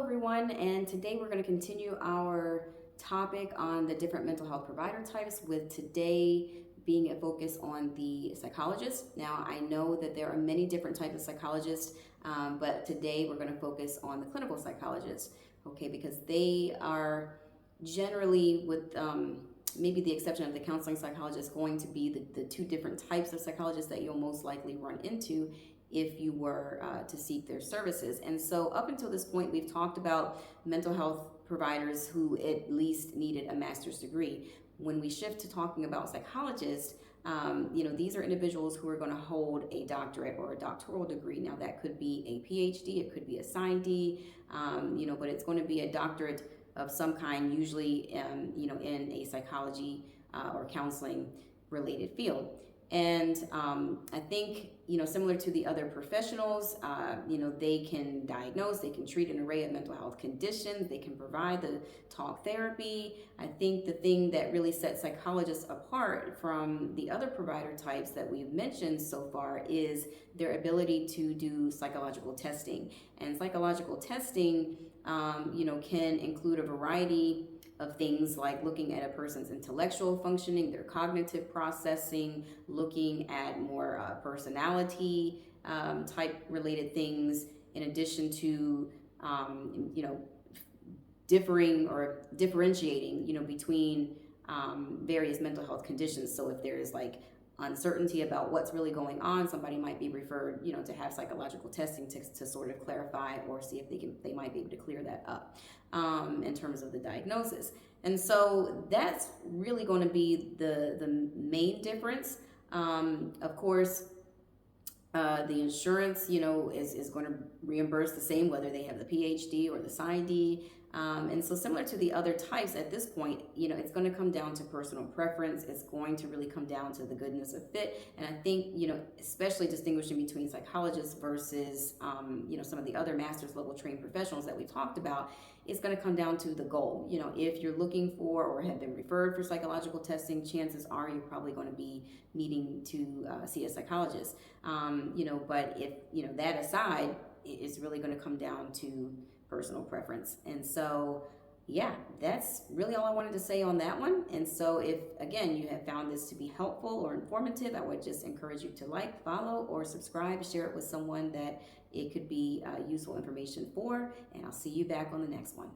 everyone, and today we're going to continue our topic on the different mental health provider types, with today being a focus on the psychologist. Now, I know that there are many different types of psychologists, but today we're going to focus on the clinical psychologist, okay, because they are generally, with maybe the exception of the counseling psychologist, going to be the two different types of psychologists that you'll most likely run into if you were to seek their services. And so up until this point, we've talked about mental health providers who at least needed a master's degree. When we shift to talking about psychologists, these are individuals who are going to hold a doctorate or a doctoral degree. Now, that could be a PhD, it could be a PsyD, but it's going to be a doctorate of some kind, usually, in a psychology or counseling related field. And I think, similar to the other professionals, they can diagnose, they can treat an array of mental health conditions, they can provide the talk therapy. I think the thing that really sets psychologists apart from the other provider types that we've mentioned so far is their ability to do psychological testing. And psychological testing, can include a variety of things like looking at a person's intellectual functioning, their cognitive processing, looking at more personality type related things, in addition to, differing or differentiating, between various mental health conditions. So if there's like uncertainty about what's really going on, somebody might be referred, to have psychological testing to sort of clarify or see if they might be able to clear that up in terms of the diagnosis. And so that's really going to be the main difference. Of course, the insurance, is going to reimburse the same, whether they have the PhD or the PsyD. And so similar to the other types at this point, it's going to come down to personal preference. It's going to really come down to the goodness of fit. And I think, especially distinguishing between psychologists versus, some of the other master's level trained professionals that we talked about, it's going to come down to the goal. If you're looking for or have been referred for psychological testing, chances are you're probably going to be needing to see a psychologist. But if, that aside, it's really going to come down to personal preference. And so, yeah, that's really all I wanted to say on that one. And so if, again, you have found this to be helpful or informative, I would just encourage you to like, follow, or subscribe, share it with someone that it could be useful information for, and I'll see you back on the next one.